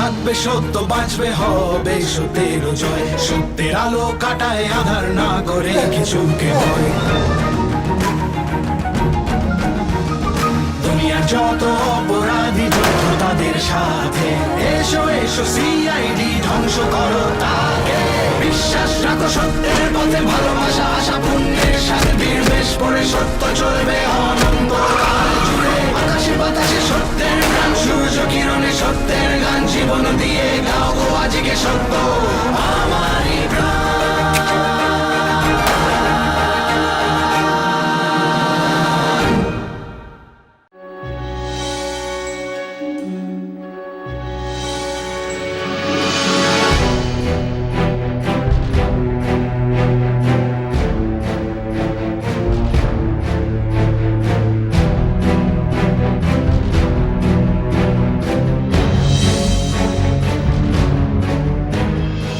থাকবে সত্য, বাঁচবে হবে সত্যের জয়। সত্যের আলো কাটায় আধার, না করে কিছুকে ভয়। দুনিয়ার যত অপরাধী যত তাদের সাথে, এসো এসো সিআইডি ধ্বংস করো তাকে। বিশ্বাস রাখো সত্যের পথে, ভালোবাসা আশা পুণ্যের সাথে বীর বেশ পড়ে সত্য চলবে অনন্তকাল জুড়ে। আকাশে বাতাসে সত্যের গান, সূর্য কিরণে সত্যের গান। জীবন দিয়ে গাও গো আজকে সত্য আমারই প্রাণ।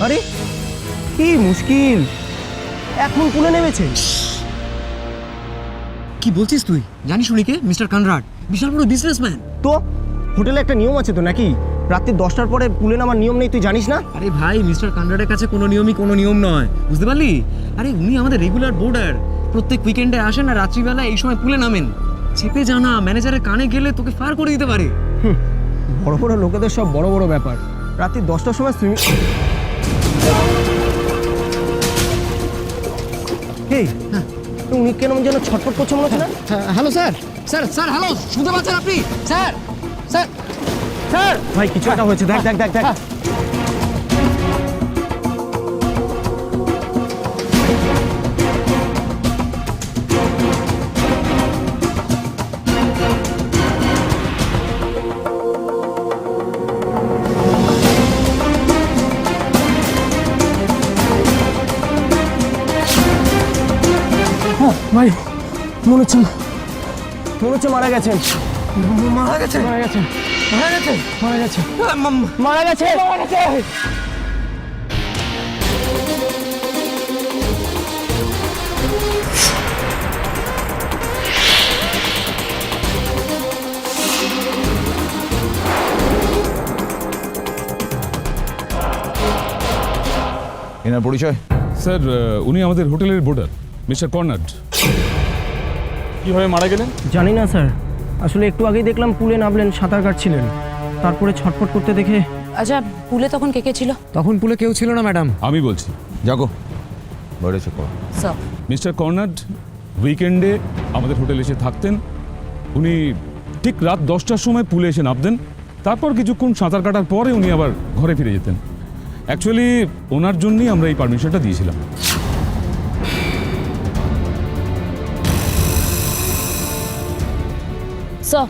আরে কি মুশকিল, এখন পুলে নেমেছে। কি বলছিস তুই? জানিস উনি কে? মিস্টার কনরাড, বিশাল বড় বিজনেসম্যান। তো হোটেলে একটা নিয়ম আছে তো নাকি? রাত্রি 10টার পরে পুলে নামার নিয়ম নেই, তুই জানিস না? আরে ভাই, মিস্টার কনরাডের কাছে কোনো নিয়মই কোনো নিয়ম নয়, বুঝতে পারলি? আরে উনি আমাদের রেগুলার বোর্ডার, প্রত্যেক উইকেন্ডে আসেন আর রাত্রিবেলা এই সময় পুলে নামেন। চেপে জানা, ম্যানেজারের কানে গেলে তোকে ফায়ার করে দিতে পারে। বড় বড় লোকেদের সব বড় বড় ব্যাপার। রাত্রি 10টার সময় সুইমিং। এই উনি কেন যেন ছটফট করছে মনে হচ্ছে না? Hello sir, sir sir hello, শুনতে পাচ্ছেন আপনি? স্যার স্যার স্যার ভাই, কিছু একটা হয়েছে, দেখ দেখ দেখ দেখ। ভাই মনে হচ্ছে মারা গেছেন। মারা গেছে, মারা গেছেন, মারা গেছে, মারা গেছে, মারা গেছে, মারা গেছে। এনার পরিচয়? স্যার, উনি আমাদের হোটেলের বোর্ডার, মিস্টার কর্নাড। কিভাবে মারা গেলেন? জানি না স্যার, আসলে একটু আগেই দেখলাম পুলে নামলেন, সাঁতার কাটছিলেন, তারপরে ছটফট করতে দেখে। আচ্ছা, পুলে তখন কে কে ছিল? তখন পুলে কেউ ছিল না ম্যাডাম। আমি বলছি, জাগো, বাইরে চেক করো। স্যার, মিস্টার কর্নাড উইকেন্ডে আমাদের হোটেলে এসে থাকতেন। উনি ঠিক রাত 10টার সময় পুলে এসে নামতেন, তারপর কিছুক্ষণ সাঁতার কাটার পরে উনি আবার ঘরে ফিরে যেতেন। অ্যাকচুয়ালি ওনার জন্যই আমরা এই পারমিশনটা দিয়েছিলাম। স্যার,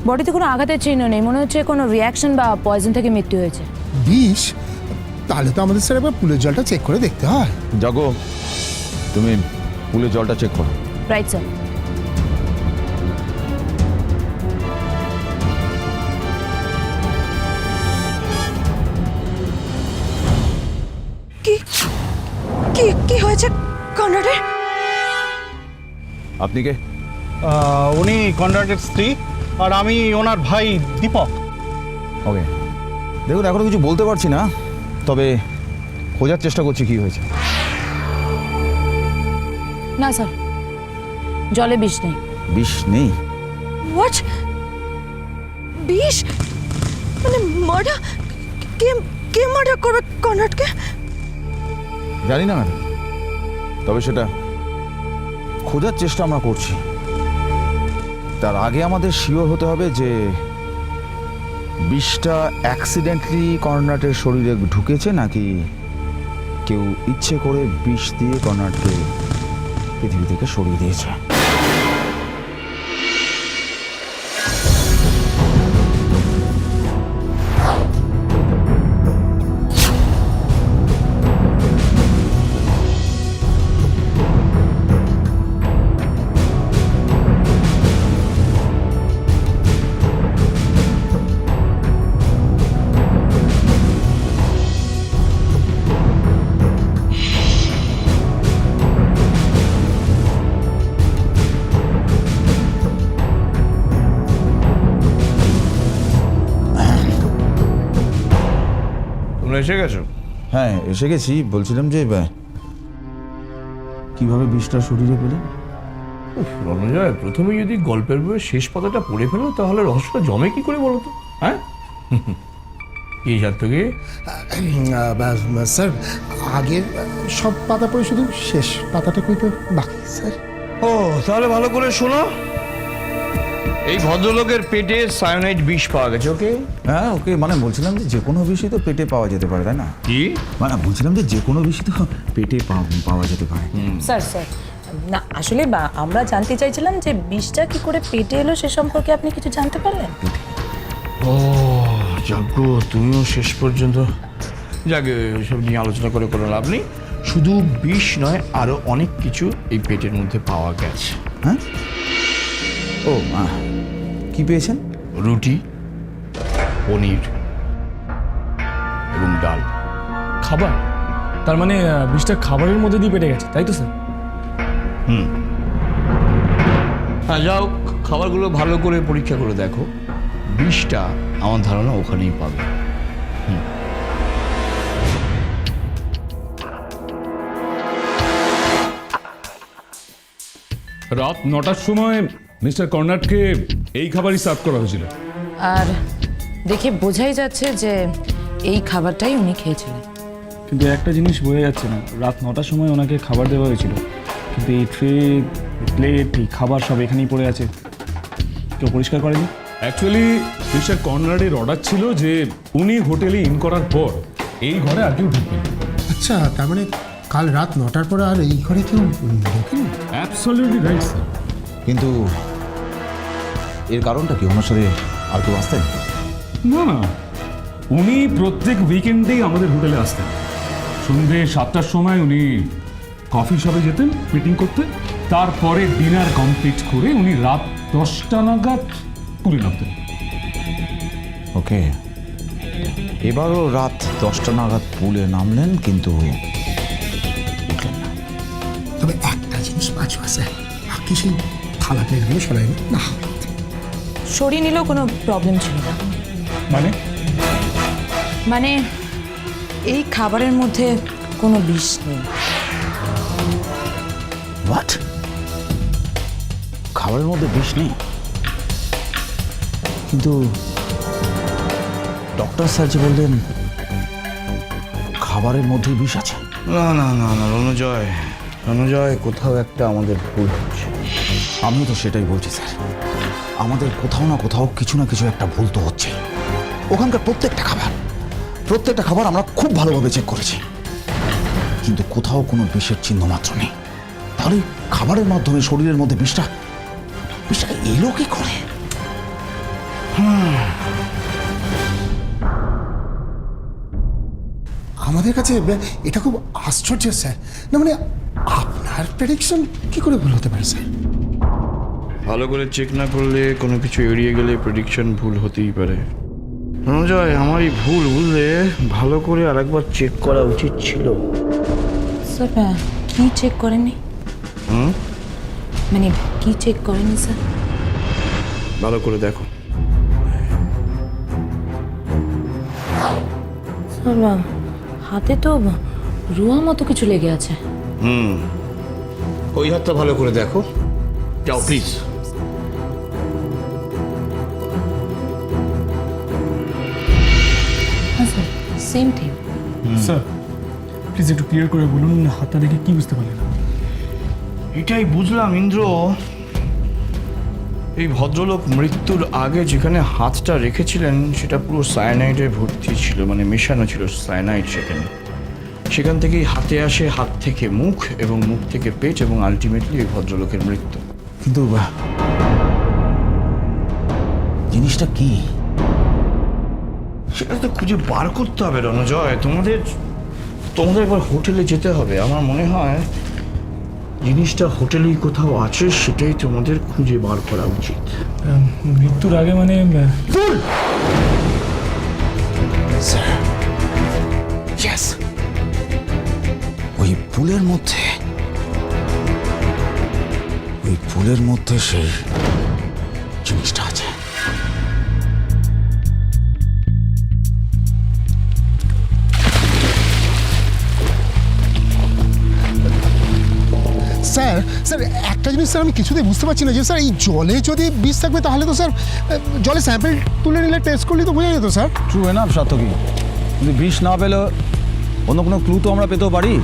বডিতে কোনো আঘাতের চিহ্ন নেই, মনে হচ্ছে কোনো রিয়াকশন বা পয়জন থেকে মৃত্যু হয়েছে। বিষ? তাহলে তো আমাদের স্যার একবার পুলের জলটা চেক করে দেখতে হয়। জাগো, তুমি পুলের জলটা চেক করো। Right sir. কি হয়েছে কর্নাডের? আপনি কে? উনি কনরাডের স্ত্রী আর আমি ওনার ভাই দীপক। ওকে, দেখুন এখনো কিছু বলতে পারছি না, তবে খোঁজার চেষ্টা করছি কি হয়েছে। না স্যার, জলে বিষ নেই। বিষ নেই? হোয়াট? বিষ? মানে মার্ডার? কে মার্ডার করবে কর্নাডকে? জানি না ম্যাডাম, তবে সেটা খোঁজার চেষ্টা আমরা করছি। তার আগে আমাদের শিওর হতে হবে যে বিষটা অ্যাক্সিডেন্টলি কর্নাটের শরীরে ঢুকেছে নাকি কেউ ইচ্ছে করে বিষ দিয়ে কর্নাটকে পৃথিবী থেকে সরিয়ে দিয়েছে। তোমরা এসে গেছো? হ্যাঁ এসে গেছি। বলছিলাম যে কিভাবে বিষটা শরীরে পেলেন? রণজয়, প্রথমে যদি গল্পের বইয়ের শেষ পাতাটা পড়ে ফেলো তাহলে রহস্যটা জমে কি করে বলো তো? হ্যাঁ কি সার্থকী? স্যার আগের সব পাতা পড়ে শুধু শেষ পাতাটা কইতে বাকি স্যার। ও তাহলে ভালো করে শোনো। এই ভদ্রলোকের পেটে সায়ানাইড বিষ পাওয়া গেছে। ওকে হ্যাঁ ওকে, মানে বলছিলাম যে কোনো বিষয় তো পেটে পাওয়া যেতে পারে, তাই না? কি মানে বলছিলাম যে কোনো বিষয় তো পেটে পাওয়া যেতে পারে। স্যার স্যার না আসলে আমরা জানতে চাইছিলাম যে বিষটা কি করে পেটে এলো সে সম্পর্কে আপনি কিছু জানতে পারলেন? ও যজ্ঞ, তুমিও শেষ পর্যন্ত যাকে সব নিয়ে আলোচনা করে কোনো লাভ নেই। শুধু বিষ নয়, আরো অনেক কিছু এই পেটের মধ্যে পাওয়া গেছে। হ্যাঁ ও কি পেয়েছেন? রুটি, পনির এবং ডাল। খাবার? তার মানে বিষটা খাবারের মধ্যে দিয়ে পেটে গেছে, তাই তো স্যার? হ্যাঁ যাও, খাবারগুলো ভালো করে পরীক্ষা করে দেখো। বিষটা আমার ধারণা ওখানেই পাবে। রাত 9টার সময় মিস্টার কর্নাটকে এই খাবারই সার্ভ করা হয়েছিল। আর দেখে বোঝাই যাচ্ছে যে এই খাবারটাই উনি খেয়েছিলেন। কিন্তু একটা জিনিস বোঝা যাচ্ছে না, রাত 9টার সময় ওনাকে খাবার দেওয়া হয়েছিল, কিন্তু এই ট্রে, প্লেট, এই খাবার সব এখানেই পড়ে আছে, কেউ পরিষ্কার করেনি। অ্যাকচুয়ালি মিস্টার কর্নারের অর্ডার ছিল যে উনি হোটেলে ইন করার পর এই ঘরে আর কেউ ঢুকবেন। আচ্ছা তার মানে কাল রাত 9টার পরে আর এই ঘরে কেউ ঢোকেনি? Absolutely right sir. কিন্তু এর কারণটা কি? ওনার সাথে আর কেউ আসতেন? না না, উনি প্রত্যেক উইকেন্ডেই আমাদের হোটেলে আসতেন। সন্ধ্যে 7টার সময় উনি কফি শপে যেতেন মিটিং করতে, তারপরে ডিনার কমপ্লিট করে উনি রাত 10টা নাগাদ পুরী নামতেন। ওকে, এবারও রাত 10টা নাগাদ পুলে নামলেন কিন্তু উঠলেন না। তবে একটা জিনিস বাঁচবা স্যার, বাকি সেই থালা প্লেটগুলো সরাই না। সরিয়ে নিলেও কোনো প্রবলেম ছিল না। মানে এই খাবারের মধ্যে কোনো বিষ নেই। হোয়াট? খাবারের মধ্যে বিষ নেই? কিন্তু ডক্টর স্যার যে বললেন খাবারের মধ্যে বিষ আছে। না না না না রণজয়, রণজয়, কোথাও একটা আমাদের ভুল হচ্ছে। আমিও তো সেটাই বলছি স্যার, আমাদের কোথাও না কোথাও কিছু না কিছু একটা ভুল তো হচ্ছে। ওখানকার প্রত্যেকটা খাবার আমরা খুব ভালোভাবে চেক করেছি, কিন্তু কোথাও কোনো বিষের চিহ্ন মাত্র নেই। তাহলে খাবারের মাধ্যমে শরীরের মধ্যে বিষটা এলো কি করে? আমাদের কাছে এটা খুব আশ্চর্য স্যার। না মানে আপনার প্রেডিকশন কি করে ভুল হতে পারে স্যার? ভালো করে চেক না করলে কোনো কিছু এড়িয়ে গেলে প্রেডিকশন ভুল হতেই পারে। রণজয়, আমারই ভুল, বুঝলে? ভালো করে আরেকবার চেক করা উচিত ছিল। স্যার কি চেক করেননি? মানে কি চেক করেননি স্যার? ভালো করে দেখো। স্যার হাতে তো রুয়া মতো কিছু লেগে আছে। ওই হাতটা ভালো করে দেখো। যাও প্লিজ। হ্যাঁ sir, same thing. Sir please একটু ক্লিয়ার করে বলুন, হাতটা দেখে কি বুঝতে পারলেন? এটাই বুঝলাম ইন্দ্র, এই ভদ্রলোক মৃত্যুর আগে যেখানে হাতটা রেখেছিলেন সেটা পুরো সায়ানাইডে ভর্তি ছিল, মানে মেশানো ছিল সায়ানাইড সেখান থেকেই হাতে আসে, হাত থেকে মুখ এবং মুখ থেকে পেট, এবং আলটিমেটলি এই ভদ্রলোকের মৃত্যু। কিন্তু জিনিসটা কি সেটা তো খুঁজে বার করতে হবে রণজয়। তোমাদের একবার হোটেলে যেতে হবে। আমার মনে হয় জিনিসটা হোটেলেই কোথাও আছে, সেটাই তোমাদের খুঁজে বার করা উচিত। মৃত্যুর আগে মানে স্যার? ইয়েস, ওই পুলের মধ্যে সেই জিনিসটা আছে। স্যার আমি কিছুতেই বুঝতে পারছি না যে স্যার এই জলে যদি বিষ থাকবে তাহলে তো স্যার জলে স্যাম্পল তুলে নিলে টেস্ট করলে তো বোঝা যেত স্যার। ট্রু এনাফ সার্থকী, কিন্তু বিষ না পেলে অন্য কোনো ক্লু তো আমরা পেতেও পারি।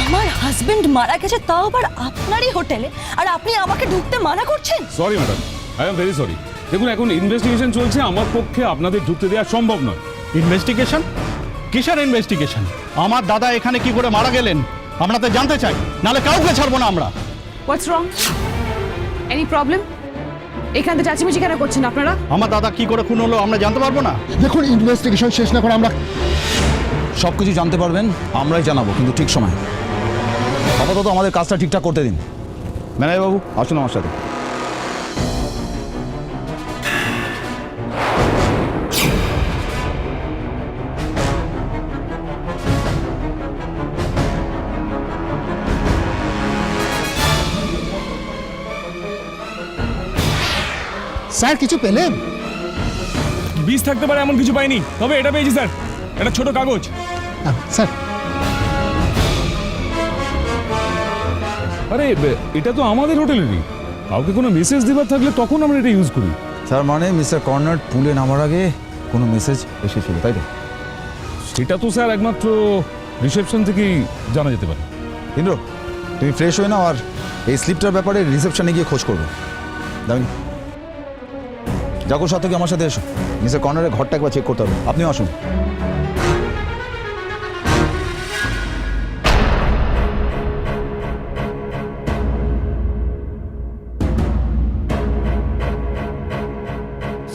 আমার হাজবেন্ড মারা গেছে, তাও আবার আপনারই হোটেলে, আর আপনি আমাকে ঢুকতে মানা করছেন? Sorry madam, I am very sorry. দেখুন এখন ইনভেস্টিগেশন চলছে, আমার পক্ষে আপনাদের ঢুকতে দেওয়া সম্ভব নয়। ইনভেস্টিগেশন? কিসের ইনভেস্টিগেশন? আমার দাদা এখানে কি করে মারা গেলেন আমরা তো জানতে চাই, নাহলে কাউকে ছাড়বো না আমরা। What's wrong? Any problem? এখান থেকে চাচিমেচি কেন করছেন আপনারা? আমার দাদা কি করে খুন হলো আমরা জানতে পারবো না? দেখুন ইনভেস্টিগেশন শেষ না করে আমরা সব কিছু জানতে পারবেন, আমরাই জানাবো, কিন্তু ঠিক সময়। আপাতত আমাদের কাজটা ঠিকঠাক করতে দিন। ম্যানেজার বাবু আসুন আমার সাথে। স্যার কিছু পেলেন? বিষ থাকতে পারে এমন কিছু পাইনি, তবে এটা পেয়েছি স্যার, একটা ছোট কাগজ। স্যার আরে এটা তো আমাদের হোটেলেরই, কাউকে কোনো মেসেজ দেবার থাকলে তখন আমরা এটা ইউজ করি। স্যার মানে মিস্টার কর্নার পুলে নামার আগে কোনো মেসেজ এসেছিল, তাই তো? সেটা তো স্যার একমাত্র রিসেপশন থেকেই জানা যেতে পারে। ইন্দ্র তুমি ফ্রেশ হয়ে নাও, আর এই স্লিপটার ব্যাপারে রিসেপশনে গিয়ে খোঁজ করবে। দামি যাকো সাথে আমার সাথে এসো, মিস্টার কর্নারের ঘরটা একবার চেক করতে হবে। আপনিও আসুন।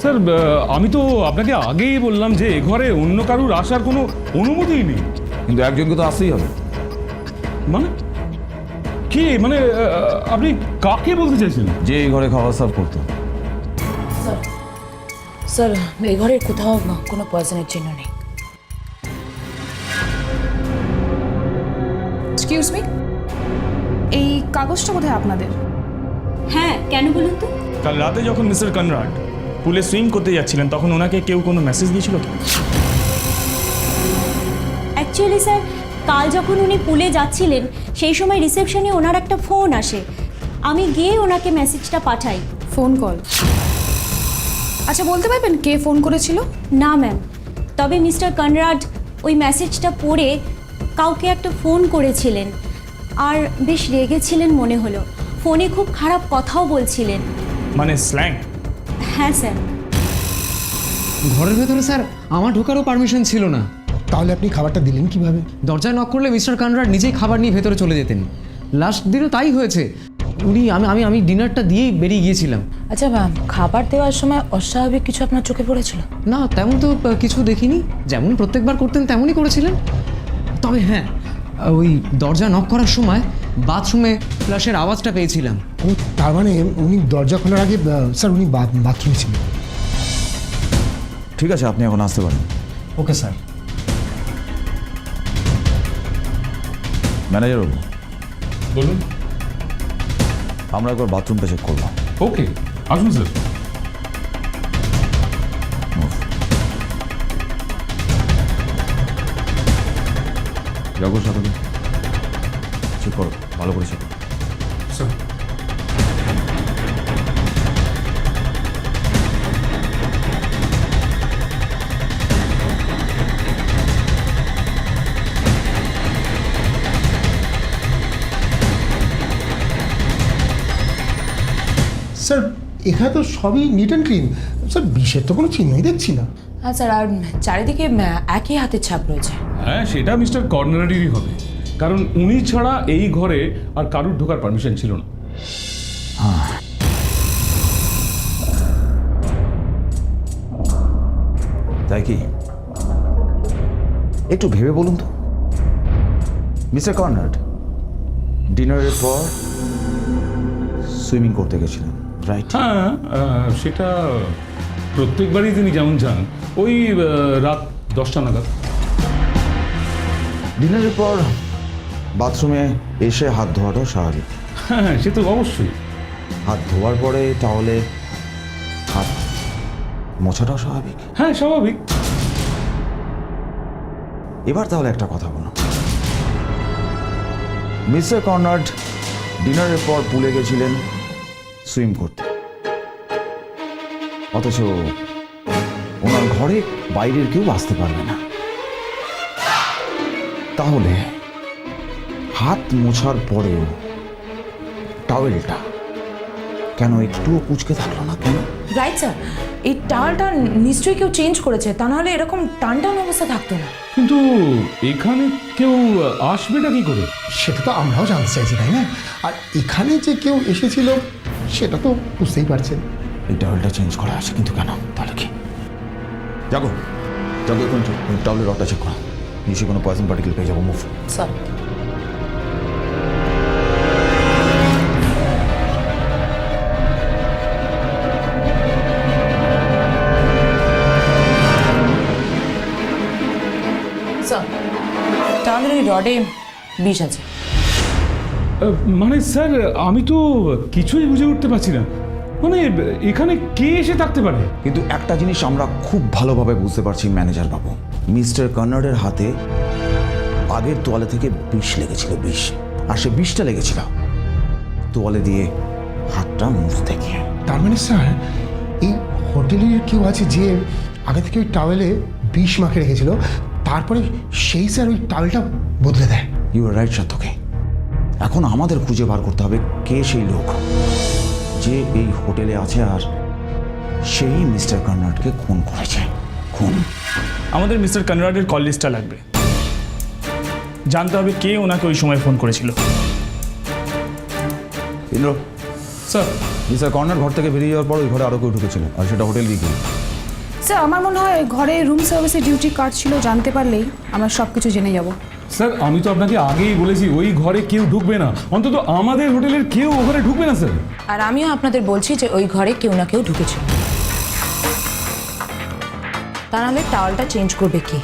স্যার আমি তো আপনাকে আগেই বললাম যে এ ঘরে অন্য কারুর আসার কোনো অনুমতিই নেই। কিন্তু একজনকে তো আসতেই হবে। মানে কি মানে আপনি কাকে বলতে চাইছেন? যে এই ঘরে খাবার সার্ভ করতো। স্যার এই ঘরের কোথাও কোনো পয়জনের চিহ্ন নেই। এক্সকিউজ মি, এই কাগজটা কোথায় আপনাদের? হ্যাঁ, কেন বলুন তো? কাল রাতে যখন মিস্টার কনরাড পুলে সুইম করতে যাচ্ছিলেন তখন ওনাকে কেউ কোনো মেসেজ দিয়েছিল কি? অ্যাকচুয়ালি স্যার, কাল যখন উনি পুলে যাচ্ছিলেন সেই সময় রিসেপশনে ওনার একটা ফোন আসে, আমি গিয়ে ওনাকে মেসেজটা পাঠাই। Phone call? আচ্ছা বলতে পারবেন কে ফোন করেছিল? না ম্যাম, তবে মিস্টার কনরাড ওই মেসেজটা পড়ে কাউকে একটা ফোন করেছিলেন, আর বেশ রেগেছিলেন মনে হলো। ফোনে খুব খারাপ কথাও বলছিলেন। মানে স্ল্যাং? হ্যাঁ স্যার। ঘরের ভেতরে স্যার আমার ঢোকারও পারমিশন ছিল না। তাহলে আপনি খাবারটা দিলেন কিভাবে? দরজায় নক করলে মিস্টার কনরাড নিজেই খাবার নিয়ে ভেতরে চলে যেতেন। লাস্ট দিনও তাই হয়েছে। উনি আমি ডিনারটা দিয়েই বেরিয়ে গিয়েছিলাম। আচ্ছা ম্যাম, খাবার দেওয়ার সময় অস্বাভাবিক কিছু আপনার চোখে পড়েছিল? না, তেমন তো কিছু দেখিনি। যেমন প্রত্যেকবার করতেন তেমনই করেছিলেন। তবে হ্যাঁ, ওই দরজা নক করার সময় বাথরুমে ফ্ল্যাশের আওয়াজটা পেয়েছিলাম। তার মানে উনি দরজা খোলার আগে স্যার উনি বাথরুমে ছিলেন। ঠিক আছে, আপনি এখন আসতে পারেন। Okay sir. ম্যানেজার বাবু বলুন। আমরা একবার বাথরুমটা চেক করলাম। ওকে আসুন স্যার। যাগো সাথে চেক করো, ভালো করে চেক করো। স্যার স্যার এখানে তো সবই নিট অ্যান্ড ক্লিন স্যার, বিষের তো কোনো চিহ্নই দেখছি না। হ্যাঁ স্যার, আর চারিদিকে একই হাতের ছাপ রয়েছে। হ্যাঁ সেটা মিস্টার কর্নারেরই হবে, কারণ উনি ছাড়া এই ঘরে আর কারুর ঢোকার পারমিশন ছিল না। তাই কি? একটু ভেবে বলুন তো, মিস্টার কর্নার্ড ডিনারের পর সুইমিং করতে গেছিলেন, রাইট? হ্যাঁ সেটা প্রত্যেকবারই তিনি যেমন যান ওই রাত 10টা নাগাদ। ডিনারের পর বাথরুমে এসে হাত ধোয়াটাও স্বাভাবিক। হ্যাঁ, সে তো অবশ্যই। হাত ধোয়ার পরে তাহলে হাত মোছাটাও স্বাভাবিক। হ্যাঁ, স্বাভাবিক। এবার তাহলে একটা কথা বলো, মিস্টার কর্নার্ড ডিনারের পর পুলে গেছিলেন সুইম করতে, অথচ ওনার ঘরে বাইরের কেউ আসতে পারবে না, তাহলে হাত মোছার পরেও টাওয়েলটা কেন একটুও কুঁচকে থাকলো না? কেন? রাইট স্যার, এই টাওয়ালটা নিশ্চয়ই কেউ চেঞ্জ করেছে, তা নাহলে এরকম টান টান অবস্থা থাকতো না। কিন্তু এখানে কেউ আসবেটা কি করে? সেটা তো আমরাও জানতে চাইছি, তাই না? আর এখানে যে কেউ এসেছিল সেটা তো বুঝতেই পারছেন। এই টাওয়েলটা চেঞ্জ করা আছে, কিন্তু কেন? তাহলে কি? যাবো যাবো, এখন টাওয়েলের রডটা চেক করো, নিশ্চয়ই কোনো পয়জন পার্টিকেল পেয়ে যাবো। মুভ। স্যার, তাহলে ওই রডে বিষ আছে। মানে স্যার, আমি তো কিছুই বুঝে উঠতে পারছি না, মানে এখানে কে এসে থাকতে পারে? কিন্তু একটা জিনিস আমরা খুব ভালোভাবে বুঝতে পারছি ম্যানেজার বাবু, মিস্টার কর্নার্ডের হাতে আগের তোয়ালে থেকে বিষ লেগেছিল, বিষ। আর সে বিষটা লেগেছিল তোয়ালে দিয়ে হাতটা মুছতে গিয়ে। তার মানে স্যার, এই হোটেলের কেউ আছে যে আগে থেকে ওই টাওয়েলে বিষ মাখে রেখেছিল, তারপরে সেই স্যার ওই টাওয়েলটা বদলে দেয়। ইউ আর রাইট সার্থকে। এখন আমাদের খুঁজে বার করতে হবে কে সেই লোক যে এই হোটেলে আছে আর সেই মিস্টার কর্নার্ডকে খুন করেছে। খুন। আমাদের মিস্টার কনরাডের কল লিস্টটা লাগবে, জানতে হবে কে ওনাকে ওই সময় ফোন করেছিল। ইন্দ্র, স্যার, মিস্টার কর্নার ঘর থেকে বেরিয়ে যাওয়ার পর ওই ঘরে আরও কেউ ঢুকেছিল, আর সেটা হোটেল দিকে। স্যার, আমার মনে হয় ঘরে রুম সার্ভিসে ডিউটি কার্ড ছিল, জানতে পারলেই আমরা সব কিছু জেনে যাব। স্যার, আমি তো আপনাকে আগেই বলেছি ওই ঘরে কেউ ঢুকবে না, অন্তত আমাদের হোটেলের কেউ ও ঘরে ঢুকবে না স্যার। আর আমিও আপনাদের বলছি যে ওই ঘরে কেউ না কেউ ঢুকেছিল, তা নাহলে টাওয়ালটা চেঞ্জ করবে কে?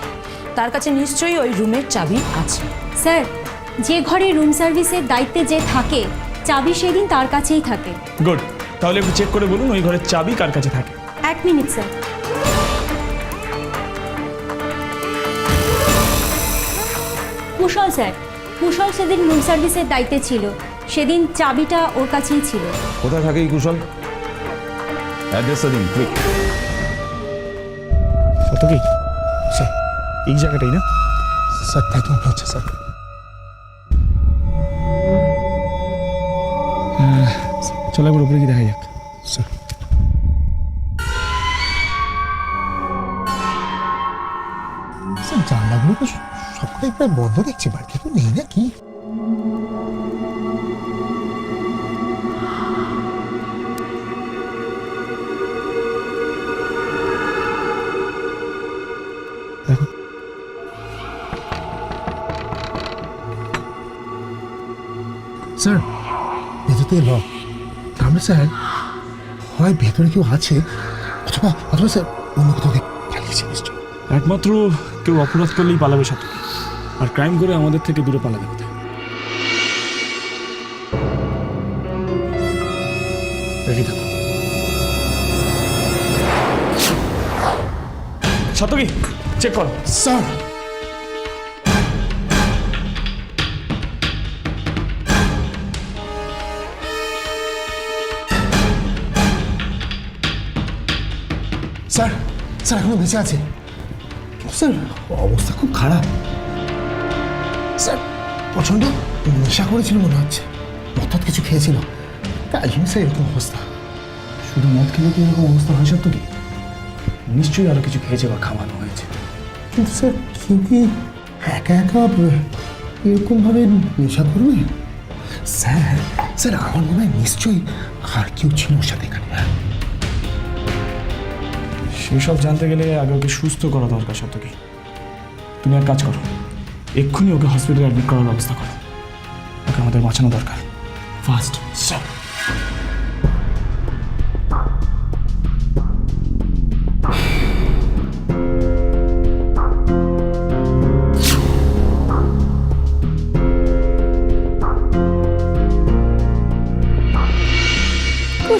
তার কাছে নিশ্চয়ই ওই রুমের চাবি আছে। স্যার, যে ঘরে রুম সার্ভিসের দায়িত্বে যে থাকে চাবি সেদিন তার কাছেই থাকে। গুড, তাহলে একটু চেক করে বলুন ওই ঘরের চাবি কার কাছে থাকে। 1 মিনিট স্যার। কুশল স্যার, কুশল সেদিন রুম সার্ভিসের দায়িত্বে ছিল, সেদিন চাবিটা ওর কাছেই ছিল। কোথায় থাকে এই কুশল? অ্যাড্রেসটা দিন কুইক। কত কি স্যার? এই জায়গাটাই না স্যার? তাই তো মনে হচ্ছে স্যার। চলো একবার উপরে কি দেখা যাক। স্যার, স্যার জানলাগুলো তো সবটাই প্রায় বন্ধ দেখছি, বাড়িতে তো নেই নাকি? দেখো, স্যার ভেতর থেকে লক। তাহলে স্যার হয় ভেতরে কেউ আছে, অথবা অথবা স্যার অন্য কোথাও পালিয়েছে নিশ্চয়। একমাত্র কেউ অপরাধ করলেই পালাবে সাথে, আর ক্রাইম করে আমাদের থেকে দূরে পালাবে কোথায়? রেডি থাকো। সাতকি, চেক করো। স্যার, স্যার, স্যার এখনো বেঁচে আছে। স্যার অবস্থা খুব খারাপ। স্যার প্রচণ্ড নেশা করেছিল মনে হচ্ছে, মদ কিছু খেয়েছিল, তাই জন্য স্যার এরকম অবস্থা। শুধু মদ খেলে কি এরকম অবস্থা হয় সাতকি? নিশ্চয়ই আরো কিছু খেয়েছে বা খাওয়ানো হয়েছে। কিন্তু স্যার কেউ কি একা একা এরকমভাবে নেশা করবে? স্যার, স্যার আমার মনে হয় নিশ্চয়ই আর কেউ ছিল ওর সাথে এখানে। সেসব জানতে গেলে আগে ওকে সুস্থ করা দরকার সাতকি। তুমি এক কাজ করো, এক্ষুনি ওকে হসপিটালে অ্যাডমিট করার ব্যবস্থা করো, ওকে আমাদের বাঁচানো দরকার, ফাস্ট। স্যার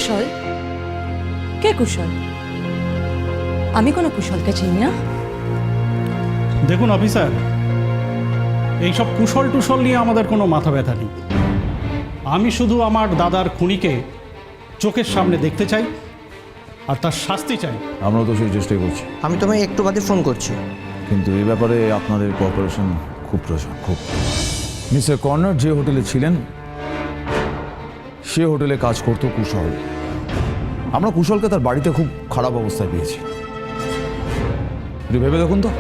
কুশল? কে কুশল? আমি কোনো কুশলকে চিনি না। দেখুন অফিসার, এইসব কুশল টুশল নিয়ে আমাদের কোনো মাথা ব্যথা নেই। আমি শুধু আমার দাদার খুনিকে চোখের সামনে দেখতে চাই আর তার শাস্তি চাই। আমরাও তো সেই চেষ্টাই করছি, আমি তোমায় একটু বাদে ফোন করছি। কিন্তু এই ব্যাপারে আপনাদের কোঅপারেশন খুব প্রয়োজন, খুব। মিস্টার কর্নার যে হোটেলে ছিলেন সে হোটেলে কাজ করতো কুশল। আমরা কুশলকে তার বাড়িতে খুব খারাপ অবস্থায় পেয়েছি। একটু ভেবে দেখুন তো,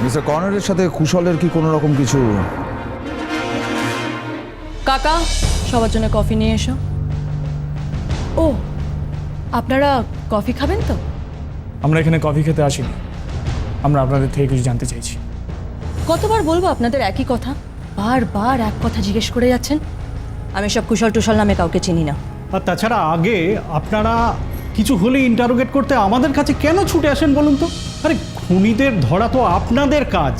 মিস্টার কর্নারের সাথে কুশলের কি কোনো রকম কিছু? কাকা, সবার জন্য কফি নিয়ে এসো। ও, আপনারা কফি খাবেন তো? আমরা এখানে কফি খেতে আসিনি, আমরা আপনাদের থেকে কিছু জানতে চাইছি। কতবার বলবো আপনাদের একই কথা? বারবার এক কথা জিজ্ঞেস করে যাচ্ছেন। আমি সব কুশল টুশল নামে কাউকে চিনি না। আর তাছাড়া আগে আপনারা কিছু হলে ইন্টারোগেট করতে আমাদের কাছে কেন ছুটে আসেন বলুন তো? আরে খুনিদের ধরা তো আপনাদের কাজ,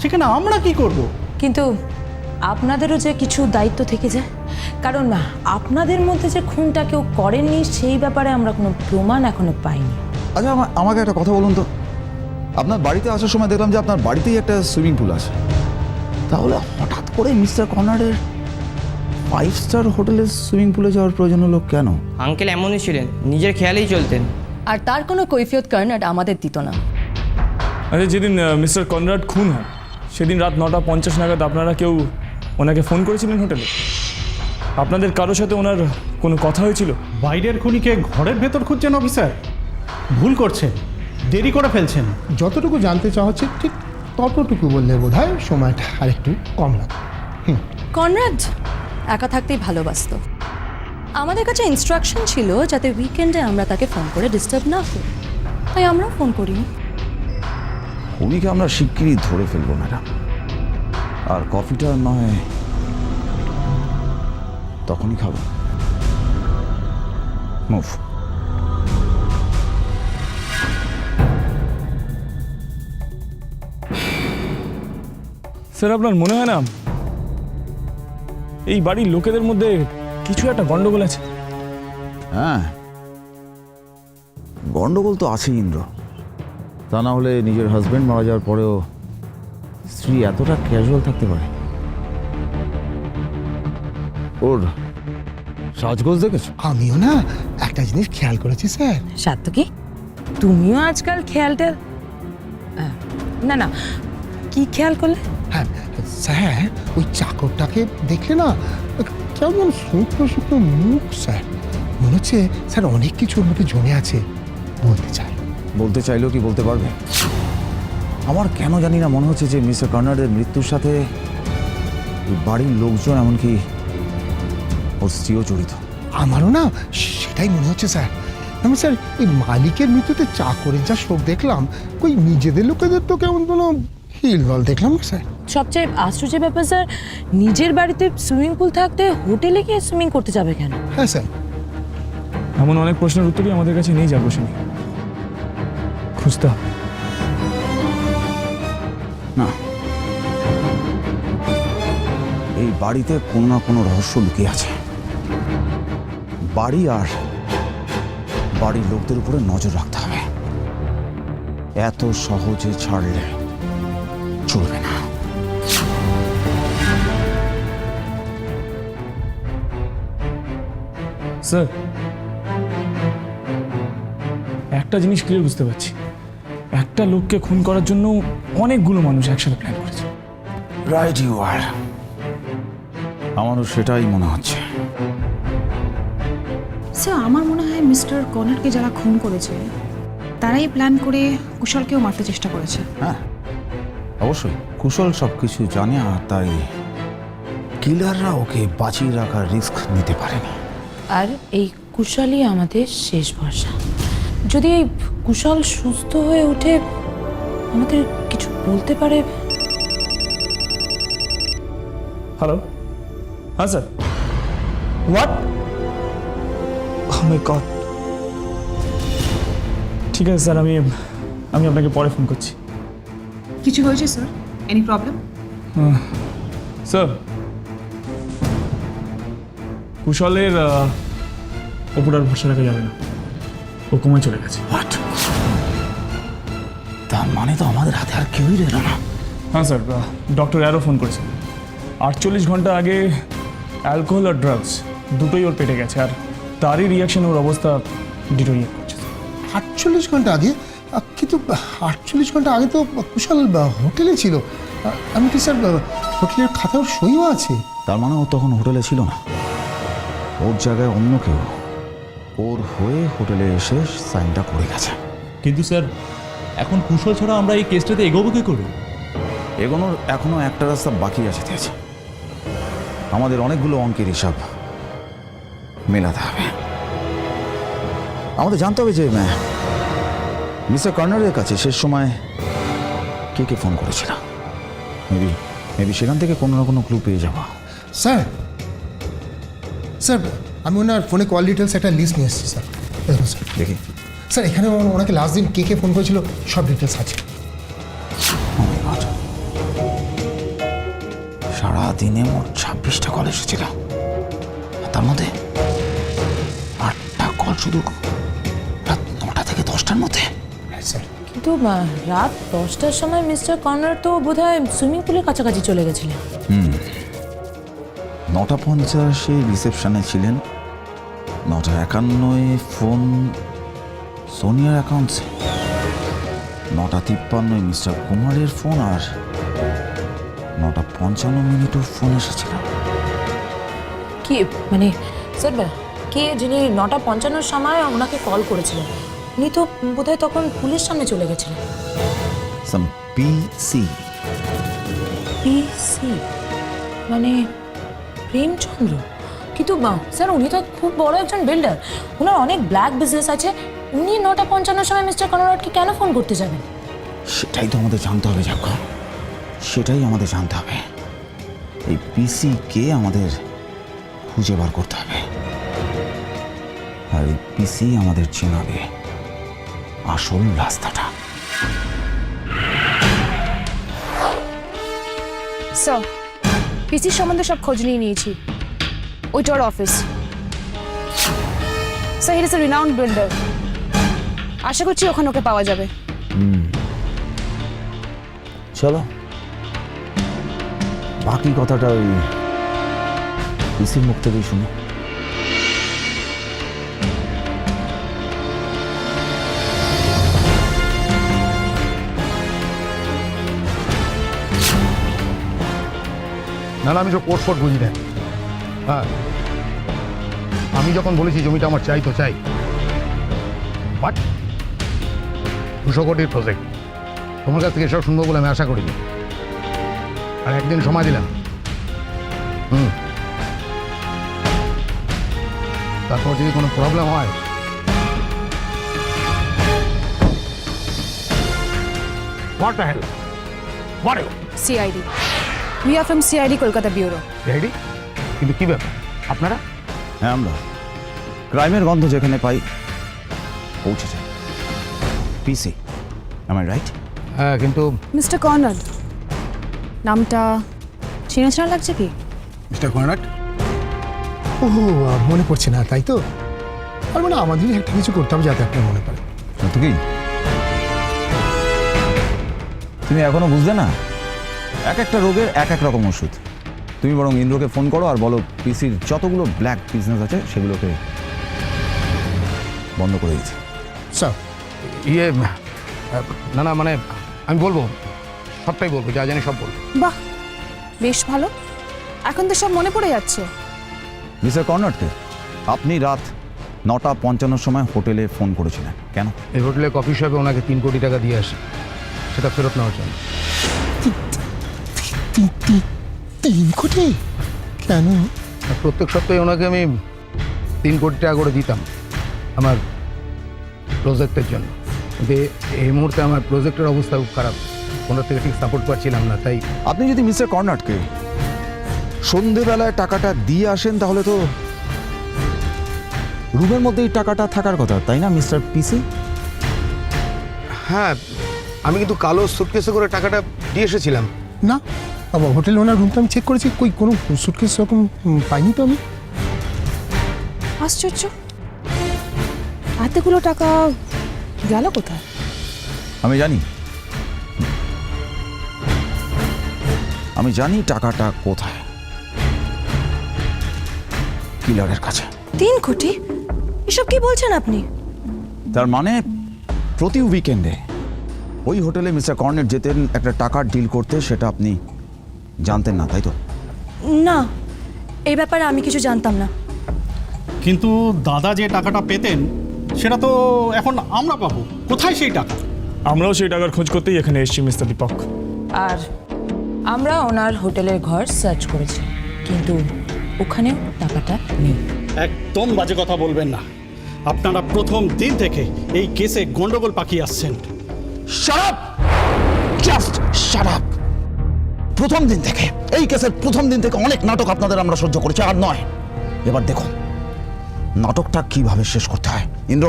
সেখানে আমরা কি করব? কিন্তু আপনাদেরও যে কিছু দায়িত্ব থেকে যায়, কারণ আপনাদের মধ্যে যে খুনটা কেউ করেননি সেই ব্যাপারে আমরা কোনো প্রমাণ এখনো পাইনি। আচ্ছা, আমাকে একটা কথা বলুন তো, আপনার বাড়িতে আসার সময় দেখলাম যে আপনার বাড়িতেই একটা সুইমিং পুল আছে, তাহলে হঠাৎ করে মিস্টার কর্নারের 5 স্টার হোটেলের সুইমিং পুলে যাওয়ার প্রয়োজন হলো কেন? আঙ্কেল এমনই ছিলেন, নিজের খেয়ালেই চলতেন। আর তার কোনো কৈফিয়ত কর্নার আমাদের দিত না। আচ্ছা, যেদিন মিস্টার কনরাড খুন হয় সেদিন রাত 9:50 নাগাদ আপনারা কেউ ওনাকে ফোন করেছিলেন হোটেলে? আপনাদের কারোর সাথে ওনার কোনো কথা হয়েছিল? বাইরের খুনিকে ঘরের ভেতর খুঁজছেন অফিসার, ভুল করছেন, দেরি করে ফেলছেন। যতটুকু জানতে চাওয়া হচ্ছে ঠিক ততটুকু বললে বোধ হয় সময়টা আর একটু কম লাগবে। কনরাড একা থাকতেই ভালোবাসতো। আমাদের কাছে ইনস্ট্রাকশন ছিল যাতে উইকেন্ডে আমরা তাকে ফোন করে ডিস্টার্ব না করি, তাই আমরা ফোন করিনি। খুনিকে আমরা শিগগিরই ধরে ফেলবো ম্যাডাম, আর কফিটা নয় তখনই খাবো। মুভ। স্যার, আপনার মনে হয় না এই বাড়ির লোকেদের মধ্যে কিছু একটা গন্ডগোল আছে? হ্যাঁ, গন্ডগোল তো আছেই ইন্দ্র। তা না হলে নিজের হাজব্যান্ড মারা যাওয়ার পরেও স্ত্রী এতটা ক্যাজুয়াল থাকতে পারে? ওর সাজগোজ দেখেছো? আমিও না একটা জিনিস খেয়াল করেছি স্যার। সাত্তকি, তুমিও আজকাল খেয়ালটা না না কি খেয়াল করলে? হ্যাঁ স্যার, ওই চাকরটাকে দেখলে না কেমন শুকনো শুকনো মুখ স্যার, মনে হচ্ছে স্যার অনেক কিছু ওর মধ্যে জমে আছে। বলতে চাইলেও কি বলতে পারবে? আমার কেন জানি না মনে হচ্ছে যে মিস্টার কর্নারের মৃত্যুর সাথে বাড়ির লোকজন, এমনকি ওর স্ত্রীও জড়িত। আমারও না সেটাই মনে হচ্ছে স্যার। আমি স্যার এই মালিকের মৃত্যুতে চাকরের যা শোক দেখলাম, কই নিজেদের লোকেদের তো কেমন কোনো হিলদল দেখলাম না স্যার। সবচেয়ে আশ্চর্যের ব্যাপার স্যার, নিজের বাড়িতে সুইমিং পুল থাকতে হোটেলে গিয়ে সুইমিং করতে যাবে কেন? হ্যাঁ স্যার, এমন অনেক প্রশ্নের উত্তরই আমাদের কাছে নেই, যাবো শুনি খুঁজতে হবে। না, এই বাড়িতে কোনো না কোনো রহস্য লুকিয়ে আছে। বাড়ি আর বাড়ির লোকদের উপরে নজর রাখতে হবে। এত সহজে ছাড়লে চলবে না। স্যার, একটা জিনিস ক্লিয়ার বুঝতে পারছি, একটা লোককে খুন করার জন্য অনেকগুলো মানুষ একসাথে প্ল্যান করেছে। Right you are. আমারও সেটাই মনে হচ্ছে। স্যার, আমার মনে হয় মিস্টার কর্নারকে যারা খুন করেছে তারাই প্ল্যান করে কুশলকেও মারতে চেষ্টা করেছে। হ্যাঁ, অবশ্যই কুশল সবকিছু জানে, আর তাই কিলাররা ওকে বাঁচিয়ে রাখার রিস্ক নিতে পারেনি। আর এই কুশলই আমাদের শেষ ভরসা। যদি এই কুশল সুস্থ হয়ে ওঠে, আমাদের কিছু বলতে পারে। হ্যালো, হ্যাঁ sir. What? Oh my god. ঠিক আছে স্যার, আমি আপনাকে পরে ফোন করছি। কিছু হয়েছে স্যার? Any problem? স্যার, কুশলের ওপর আর ভরসা রাখা যাবে না, ও কমে চলে গেছে। হোয়াট? তার মানে তো আমাদের হাতে আর কেউই রইল না। হ্যাঁ স্যার, ডক্টর অ্যারো ফোন করেছে। 48 ঘন্টা আগে অ্যালকোহল আর ড্রাগস দুটোই ওর পেটে গেছে, আর তারই রিয়াকশন ওর অবস্থা ডিটোরিয়েট করছে। 48 ঘন্টা আগে? কিন্তু 48 ঘন্টা আগে তো কুশল হোটেলে ছিল। আমি কি স্যার হোটেলের খাতা ওর সইও আছে। তার মানে ও তখন হোটেলে ছিল না, ওর জায়গায় অন্য কেউ ওর হয়ে হোটেলে এসে সাইনটা করে গেছে। কিন্তু স্যার এখন কুশল ছাড়া আমরা এই কেসটাতে এগোবো কি করে? এগোনোর এখনো একটা রাস্তা বাকি আছে তেজ। আমাদের অনেকগুলো অঙ্কের হিসাব মেলাতে হবে। আমাদের জানতে হবে যে মিস্টার কর্নারের কাছে শেষ সময় কে কে ফোন করেছিল। মেবি সেখান থেকে কোনো না কোনো ক্লু পেয়ে যাবো। স্যার স্যার আমি ওনার ফোনে কল ডিটেলস একটা লিস্ট নিয়ে এসেছি স্যার। দেখুন স্যার, দেখি। স্যার এখানে ওনাকে লাস্ট দিন কে কে ফোন করেছিল সব ডিটেলস আছে। সারাদিনে মোট 26টা কল এসেছিল, তার মধ্যে 8টা কল শুধু রাত 9টা থেকে 10টার মধ্যে। স্যার কিন্তু রাত 10টার সময় মিস্টার কর্নার তো বোধহয় সুইমিং পুলের কাছাকাছি চলে গেছিলেন। 9:50 রিসেপশনে ছিলেন, 9:51 ফোন সোনিয়ার অ্যাকাউন্টসে, 9:53 মিস্টার কুমারের ফোন, আর 9:55 ফোন এসেছিল। কি মানে স্যার, কে যিনি 9:55 সময় ওনাকে কল করেছিলেন উনি তো বোধহয় তখন পুলিশ সামনে চলে গেছিলেন। সাম পিসি। পিসি মানে প্রেমচন্দ্র? কিন্তু স্যার উনি তো খুব বড় একজন বিল্ডার, ওনার অনেক ব্ল্যাক বিজনেস আছে। উনি 9:55 সময় মিস্টার কর্নারকে কেন ফোন করতে যাবেন? সেটাই তো আমাদের জানতে হবে যাক, সেটাই আমাদের জানতে হবে। এই পিসি কে আমাদের খুঁজে বার করতে হবে, আর এই পিসি আমাদের চেনাবে আসল রাস্তাটা। স্যার পিসির সম্বন্ধে সব খোঁজ নিয়ে নিয়েছি, ওইটা ওর office. Sir it is a renowned builder, আশা করছি ওখানে ওকে পাওয়া যাবে। চলো বাকি কথাটা ওই পিসির মুখ থেকেই শুনি। না না, আমি সব কোর্ট ফোর্ট বুঝি না। হ্যাঁ, আমি যখন বলেছি জমিটা আমার চাই তো চাই, বাট 200 কোটির প্রজেক্ট, তোমার কাছ থেকে সব শুনবো বলে আমি আশা করিনি। আর একদিন সময় দিলাম, তারপর যদি কোনো প্রবলেম হয় What the hell? What? CID, we are from CID Kolkata bureau. Ready? কিন্তু কি ব্যাপার আপনারা? হ্যাঁ, আমরা ক্রাইমের গন্ধ যেখানে পাই পৌঁছেছে পিসি। am I right? হ্যাঁ, কিন্তু মিস্টার কর্নার নামটা চেনা চেনা লাগছে কি? মিস্টার কর্নাট? ও মনে পড়ছে না, তাই তো? আর মানে আমাদেরই একটা কিছু করতে হবে যাতে আপনার মনে পড়ে। সত্যি কি তুমি এখনো বুঝলে না? এক একটা রোগের এক এক রকম ওষুধ। তুমি বরং ইন্দ্রকে ফোন করো আর বলো পিসির যতগুলো ব্ল্যাক বিজনেস আছে সেগুলোকে বন্ধ করে দিয়েছে। স্যার ইয়ে না না, মানে আমি বলবো, সবটাই বলবো, যা জানি সব বলবো। বাহ, বেশ ভালো, এখন তো সব মনে পড়ে যাচ্ছে। মিস্টার কর্নাটকে আপনি রাত 9:55 সময় হোটেলে ফোন করেছিলেন কেন? এই হোটেলে কফি শপে ওনাকে 3 কোটি টাকা দিয়ে আসি, সেটা ফেরত নেওয়ার জন্য। 3 কোটি কেন? আর প্রত্যেক সপ্তাহে ওনাকে আমি 3 কোটি টাকা করে দিতাম আমার প্রজেক্টের জন্য। কিন্তু এই মুহূর্তে আমার প্রজেক্টের অবস্থা খুব খারাপ, ওনার থেকে ঠিক সাপোর্ট পাচ্ছিলাম না। তাই আপনি যদি মিস্টার কর্নাটকে সন্ধেবেলায় টাকাটা দিয়ে আসেন তাহলে তো রুমের মধ্যেই টাকাটা থাকার কথা, তাই না মিস্টার পিসি? হ্যাঁ, আমি কিন্তু কালো সুটকেসে করে টাকাটা দিয়ে এসেছিলাম। না, হোটেল ওনার রুমটা আমি চেক করেছি, কই কোনো সুটকেস এরকম পাইনি তো আমি। আশ্চর্য, এতগুলো টাকা গেল কোথায়? আমি জানি টাকাটা কোথায়। কিলারের কাছে। 3 কোটি? এসব কি বলছেন আপনি? তার মানে প্রতি উইকেন্ডে ওই হোটেলে মিস্টার কর্নেট যেতেন একটা টাকার ডিল করতে, সেটা আপনি জানতেন না, তাই তো? না, এই ব্যাপারে আমি কিছু জানতাম না। কিন্তু দাদা যে টাকাটা পেতেন সেটা তো এখন আমরা পাবো। কোথায় সেই টাকা? আমরাও সেই টাকার খোঁজ করতেই এখানে এসেছি মিস্টার দীপক। আর আমরা ওনার হোটেলের ঘর সার্চ করেছি, কিন্তু ওখানেও টাকাটা নেই। একদম বাজে কথা বলবেন না। আপনারা প্রথম দিন থেকে এই কেসে গন্ডগোল পাকিয়ে আসছেন। Shut up! Just shut up! প্রথম দিন থেকে, এই কেসের প্রথম দিন থেকে অনেক নাটক আপনাদের আমরা সহ্য করেছি, আর নয়। এবার দেখুন নাটকটা কিভাবে শেষ করতে হয়। ইন্দ্র,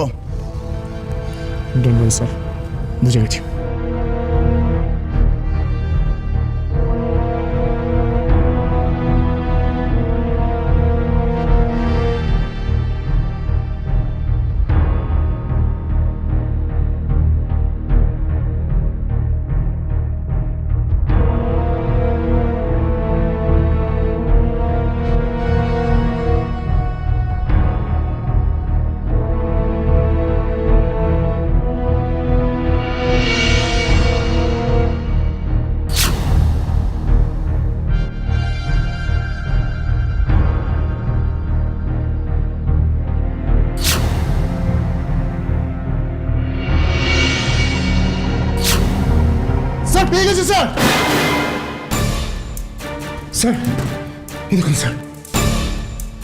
ডোন্ট ওয়ারি স্যার, বুঝে গেছি। স্যার পেয়ে গেছে স্যার। স্যার এই দেখুন স্যার।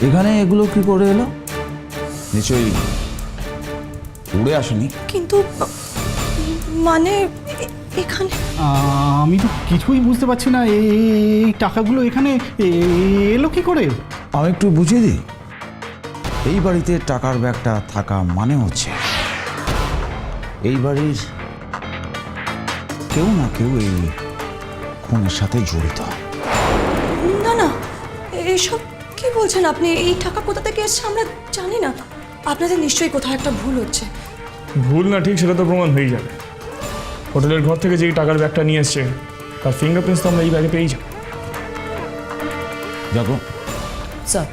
এখানে এগুলো কি করে এলো? নিশ্চয়ই উড়ে আসেনি। কিন্তু মানে এখানে আমি তো কিছুই বুঝতে পারছি না, এই টাকাগুলো এখানে এলো কি করে? আমি একটু বুঝিয়ে দিই। এই বাড়িতে টাকার ব্যাগটা থাকা মানে হচ্ছে এই বাড়ির কেউ না কেউ এই খুনের সাথে জড়িত। না না, এসব কি বলছেন আপনি? এই টাকা কোথা থেকে এসছে আমরা জানি না। আপনাদের নিশ্চয়ই কোথাও একটা ভুল হচ্ছে। ভুল না ঠিক সেটা তো প্রমাণ হয়ে যাবে। হোটেলের ঘর থেকে যেই টাকার ব্যাগটা নিয়ে এসছে তার ফিঙ্গারপ্রিন্টস তো আমরা এই ব্যাগে পেয়েই যাব। দেখো স্যার,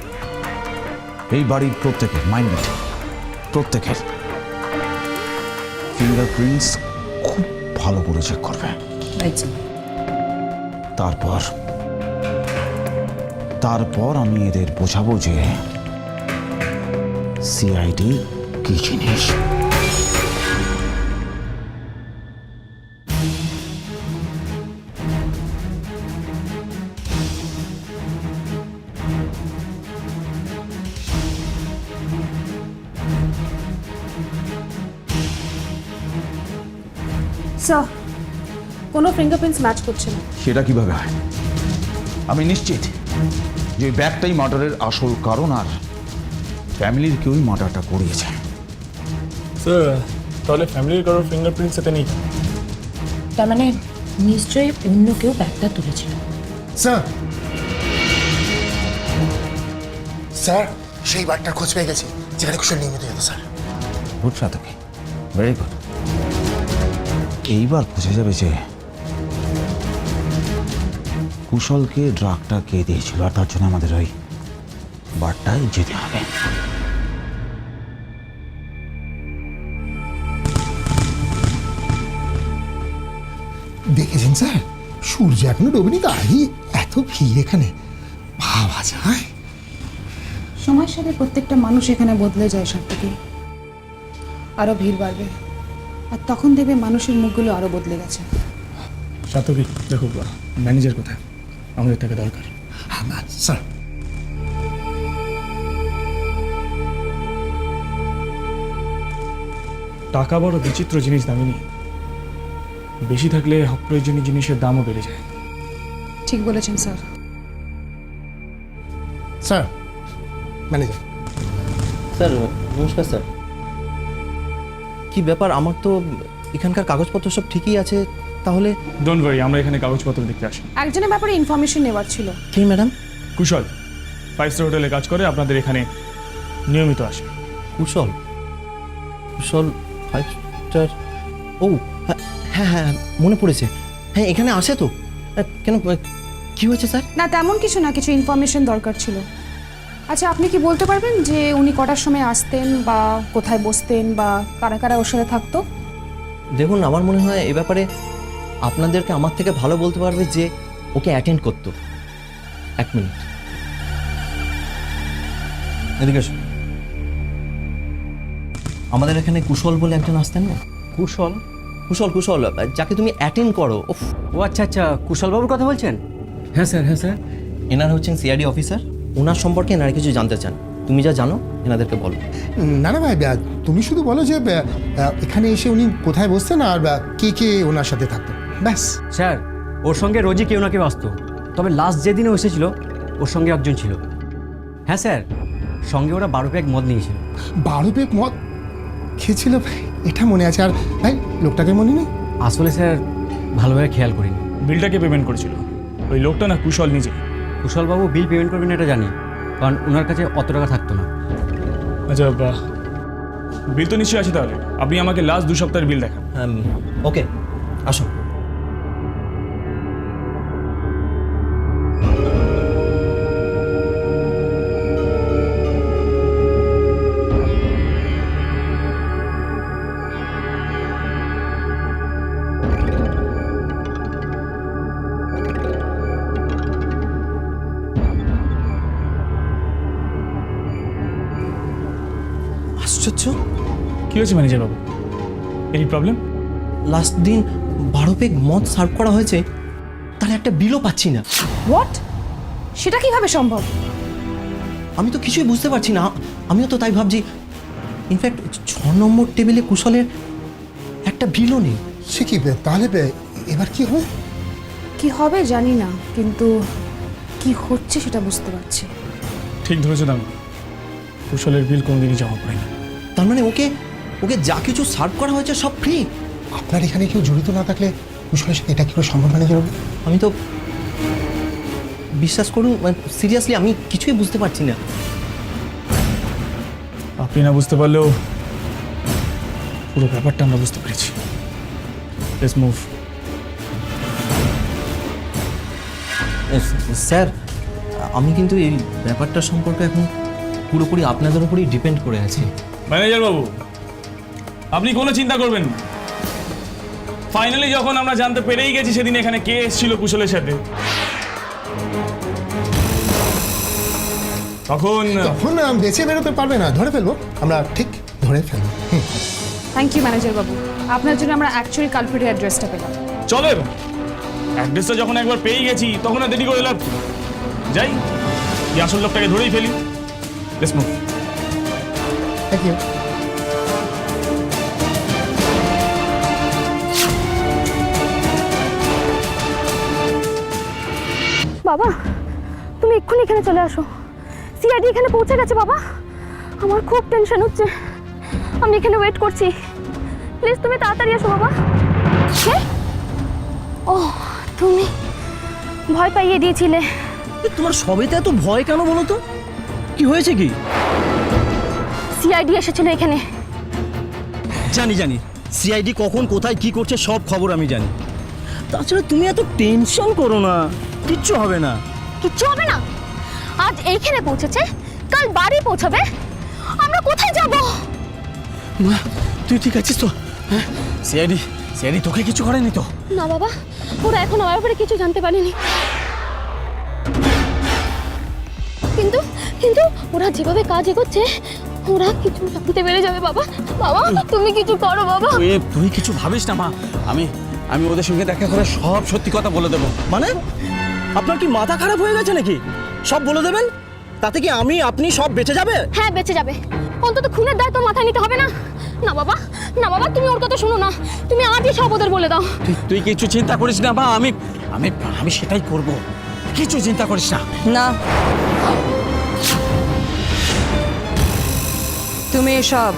এই বাড়ির প্রত্যেকের মাইন্ড, প্রত্যেকের ফিঙ্গারপ্রিন্টস খুব ভালো করে চেক করবে। তারপর আমি এদের বোঝাবো যে সিআইডি কি জিনিস। স্যার, কোনো ফিঙ্গারপ্রিন্টস ম্যাচ করছে না। সেটা কিভাবে হয়? আমি নিশ্চিত যে ওই ব্যাগটাই মার্ডারের আসল কারণ, আর ফ্যামিলির কেউই মার্ডারটা করিয়েছে। স্যার তাহলে ফ্যামিলির কারোর ফিঙ্গারপ্রিন্টস এতে নেই? তার মানে নিশ্চয়ই অন্য কেউ ব্যাগটা তুলেছিল। স্যার স্যার সেই বারটার খোঁজ পেয়ে গেছি যেখানে কুশল নিয়মিত যেত sir. Good Satyaki, very good. এইবার বোঝা যাবে যে কুশলকে ড্রাগটা কে দিয়েছিল, আর তার জন্য আমাদের ওই বারটাই যেতে হবে। দেখেছেন স্যার, সূর্য এখনো ডোবেনি, তাই এত ভিড় এখানে, ভাবা যায়। সময়ের সাথে প্রত্যেকটা মানুষ এখানে বদলে যায় সার্থকী। আরও ভিড় বাড়বে, আর তখন দেখবে মানুষের মুখগুলো আরও বদলে গেছে। সাতকি দেখো, ম্যানেজার কোথায়? আমাদের তাকে দরকার। হ্যাঁ স্যার। টাকা বড় বিচিত্র জিনিস দামিনী। বেশি থাকলে অপ্রয়োজনীয় জিনিসের দামও বেড়ে যায়। ঠিক বলেছেন স্যার। Sir manager. স্যার নমস্কার স্যার। কি ব্যাপার? আমার তো এখানকার কাগজপত্র সব ঠিকই আছে, তাহলে? ডোন্ট ওয়ারি, আমরা এখানে কাগজপত্র দেখতে আসি। একজনের ব্যাপারে ইনফরমেশন নেওয়ার ছিল। কি ম্যাডাম? কুশল 5 স্টার হোটেলে কাজ করে, আপনাদের এখানে নিয়মিত আসে। কুশল কুশল 5 স্টার, ও হ্যাঁ হ্যাঁ মনে পড়েছে, হ্যাঁ এখানে আসে তো। কেন, কি হয়েছে স্যার? না তেমন কিছু না, কিছু ইনফরমেশন দরকার ছিল। আচ্ছা আপনি কি বলতে পারবেন যে উনি কটার সময় আসতেন বা কোথায় বসতেন বা কারা কারা ওর সাথে থাকতো? দেখুন আমার মনে হয় এ ব্যাপারে আপনাদেরকে আমার থেকে ভালো বলতে পারবে যে ওকে অ্যাটেন্ড করতো। 1 মিনিট এদিকে এসো। আমাদের এখানে কুশল বলে একজন আসতেন না? কুশল? কুশল কুশল যাকে তুমি অ্যাটেন্ড করো। উফ, ও আচ্ছা আচ্ছা, কুশলবাবুর কথা বলছেন? হ্যাঁ স্যার হ্যাঁ স্যার, এনার হচ্ছেন সিআইডি অফিসার। ওনার সম্পর্কে এনারা কিছু জানতে চান, তুমি যা জানো এনাদেরকে বলো। না না ভাই, তুমি শুধু বলো যে এখানে এসে উনি কোথায় বসতেন আর কে কে ওনার সাথে থাকতো, ব্যাস। স্যার ওর সঙ্গে রোজই কেউ না কেউ আসতো, তবে লাস্ট যেদিনও এসেছিল ওর সঙ্গে একজন ছিল। হ্যাঁ স্যার, সঙ্গে ওরা 12 প্যাক মদ নিয়েছিল। 12 প্যাক মদ খেয়েছিল এটা মনে আছে, আর ভাই লোকটাকে মনে নেই? আসলে স্যার ভালোভাবে খেয়াল করিনি। বিলটাকে পেমেন্ট করেছিল ওই লোকটা না কুশল নিজে? কুশলবাবু বিল পেমেন্ট করবেন এটা জানি, কারণ ওনার কাছে অত টাকা থাকতো না। আচ্ছা বিল তো নিশ্চয়ই আছে, তাহলে আপনি আমাকে লাস্ট 2 সপ্তাহের বিল দেখান। ওকে আসো। আশ্চর্য, কি হয়েছে ম্যানেজার বাবু? Any problem? লাস্ট দিন 12 পেগ মদ সার্ভ করা হয়েছে, তার একটা বিলও পাচ্ছি না। হোয়াট? সেটা কিভাবে সম্ভব? আমি তো কিছুই বুঝতে পারছি না, আমিও তো তাই ভাবছি। ইনফ্যাক্ট 6 নম্বর টেবিলে কুশলের একটা বিলও নেই। সে কি তাহলে এবার কি হবে? কি হবে জানি না, কিন্তু কি হচ্ছে সেটা বুঝতে পারছি। ঠিক ধরেছে দাম, কুশলের বিল কোনোদিনই জমা পড়েনি। তার মানে ওকে ওকে যা কিছু সার্ভ করা হয়েছে সব ফ্রি। আপনার এখানে কেউ জড়িত না থাকলে কুশলের সাথে এটা কি করে সম্ভব ম্যানেজার বাবু? আমি তো বিশ্বাস করুন, সিরিয়াসলি আমি কিছুই বুঝতে পারছি না। আপনি না বুঝতে পারলেও পুরো ব্যাপারটা আমরা বুঝতে পেরেছি। Let's move. স্যার আমি কিন্তু এই ব্যাপারটা সম্পর্কে এখন পুরোপুরি আপনাদের উপরই ডিপেন্ড করে আছি। ম্যানেজার বাবু আপনি কোনো চিন্তা করবেন না, ফাইনালি যখন আমরা জানতে পেরেই গেছি সেদিন এখানে কে এসেছিল কুশলের সাথে, তখন বেঁচে বেরোতে পারবে না, ধরে ফেলবো আমরা, ঠিক ধরে ফেলবো। থ্যাংক ইউ ম্যানেজার বাবু, আপনার জন্য আমরা অ্যাকচুয়ালি কালপ্রিটের অ্যাড্রেসটা পেলাম। চলো এবার অ্যাড্রেসটা যখন একবার পেয়ে গেছি তখন আর দেরি করে লাভ কি? যাই এই আসল লোকটাকে ধরেই ফেলি। Let's move. Thank you. বাবা তুমি এক্ষুনি এখানে চলে আসো, সিআইডি এখানে পৌঁছে গেছে। বাবা আমার খুব টেনশন হচ্ছে, আমি এখানে ওয়েট করছি, প্লিজ তুমি তাড়াতাড়ি এসো বাবা। কে? ও তুমি, ভয় পাইয়ে দিয়েছিলে। তোমার সবেতে এত ভয় কেন বলো তো? কি হয়েছে কি? সিআইডি এসেছিল এখানে। জানি জানি, সিআইডি কখন কোথায় কি করছে সব খবর আমি জানি। তাছাড়া তুমি এত টেনশন করো না, কিচ্ছু হবে না। কিচ্ছু হবে না? আজ এইখানে পৌঁছেছে, কাল বাড়ি পৌঁছাবে, আমরা কোথায় যাব? মা তুই ঠিক আছিস তো? হ্যাঁ, সিআইডি তোকে কিছু করেনি তো? না বাবা, ওরা এখন আমার ব্যাপারে কিছু জানতে পারেনি, কিন্তু কিন্তু ওরা যেভাবে কাজ এগোচ্ছে ওরা কিছু জানতে পেরে যাবে। বাবা বাবা তুমি কিছু করো বাবা। তুই কিছু ভাবিস না মা, আমি আমি ওদের সঙ্গে দেখা করে সব সত্যি কথা বলে দেবো। মানে আপনার কি মাথা খারাপ হয়ে গেছে নাকি? সব বলে দেবেন, তাতে কি আপনি সব বেঁচে যাবে? হ্যাঁ বেঁচে যাবে, অন্তত খুনের দায় তো মাথায় নিতে হবে না। না বাবা, না বাবা তুমি ওর কথা শোনো না, তুমি আজই সব ওদের বলে দাও। তুই কিছু চিন্তা করিস না মা, আমি আমি আমি সেটাই করব, কিছু চিন্তা করিস না। না তুমি এসব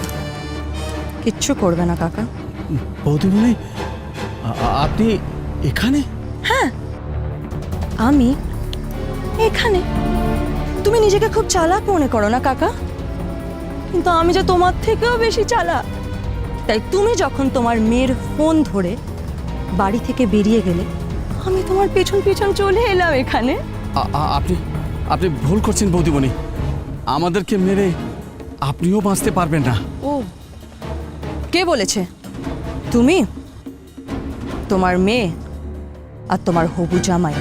কিচ্ছু করবে না কাকা। বৌদিমণি আপনি এখানে? হ্যাঁ আমি এখানে। তুমি নিজেকে খুব চালাক মনে করো না কাকা? কিন্তু আমি যে তোমার থেকেও বেশি চালাক। তাই তুমি যখন তোমার মেয়ের ফোন ধরে বাড়ি থেকে বেরিয়ে গেলে, আমি তোমার পেছন পেছন চলে এলাম এখানে। আপনি আপনি ভুল করছেন বৌদিমণি, আমাদেরকে মেরে আপনিও বাঁচতে পারবেন না। ও, কে বলেছে? তুমি, তোমার মেয়ে আর তোমার হবু জামাই।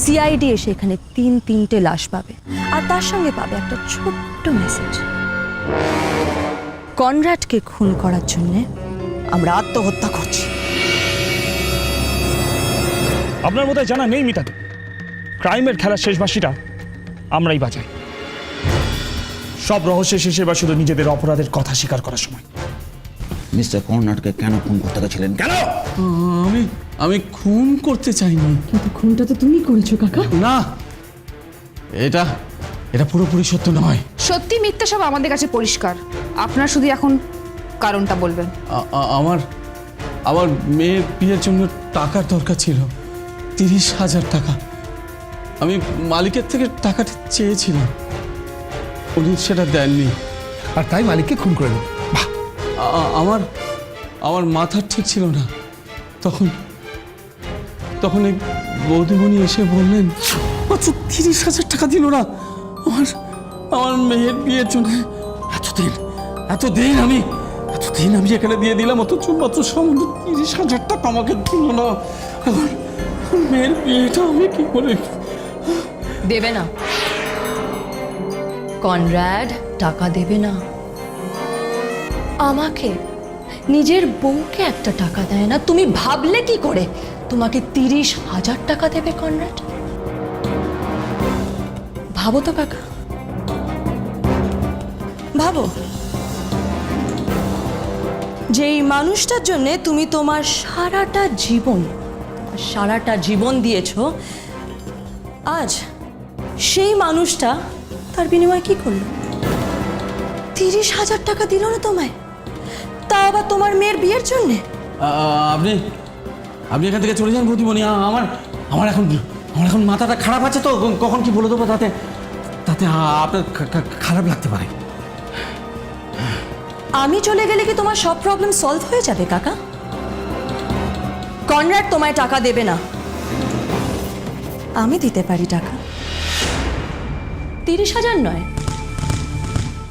সিআইডি এসে এখানে 3-3টে লাশ পাবে, আর তার সঙ্গে পাবে একটা ছোট্ট মেসেজ। কনরাডকে খুন করার জন্য আমরা আত্মহত্যা করছি। আপনার মধ্যে জানা নেই মিতাকে, ক্রাইমের খেলার শেষ বাঁশিটা আমরাই বাজাই। সব রহস্য শেষে এবার শুধু নিজেদের অপরাধের কথা স্বীকার করার সময়। মিস্টার কর্নাটকে কেন খুন করতে গেছিলেন? কেন? আমি খুন করতে চাইনি। কিন্তু খুনটা তো তুমি করেছো কাকা। না, এটা এটা পুরোপুরি সত্য নয়। সত্যি মিথ্যা সব আমাদের কাছে পরিষ্কার। আপনারা শুধু এখন কারণটা বলবেন। আমার আমার মেয়ের বিয়ের জন্য টাকার দরকার ছিল, 30,000 টাকা। আমি মালিকের থেকে টাকাটা চেয়েছিলাম, উনি সেটা দেননি। আর তাই মালিককে খুন করে দিল। আমার আমার মাথা ঠিক ছিল না। তখন তখন এই বৌদিমণি এসে বললেন, মাত্র 30,000 টাকা দিল না আমার আমার মেয়ের বিয়ের জন্য। এতদিন আমি এখানে দিয়ে দিলাম, অথচ মাত্র সামান্য 30,000 টাকা আমাকে দিল না। এখন মেয়ের বিয়েটা আমি কি করে দেবে না? কনরাড টাকা দেবে না। আমাকে, নিজের বউকে একটা টাকা দেয় না। তুমি ভাবলে কি করে তোমাকে 30,000 টাকা দেবে কনরাড? ভাবো তো কাকা, ভাবো। যেই মানুষটার জন্য তুমি তোমার সারাটা জীবন দিয়েছো, আজ সেই মানুষটা তার বিনিময়ে কি করলো? 30,000 টাকা দিল না তোমায়, তা আবার তোমার মেয়ের বিয়ের জন্যে। আপনি আপনি এখান থেকে চলে যান বৌদিমণি। আমার এখন মাথাটা খারাপ আছে, তো কখন কি বলে দেবো তাতে তাতে আপনার খারাপ লাগতে পারে। আমি চলে গেলে কি তোমার সব প্রবলেম সলভ হয়ে যাবে কাকা? কনরাড তোমায় টাকা দেবে না, আমি দিতে পারি টাকা। 30,000 নয়,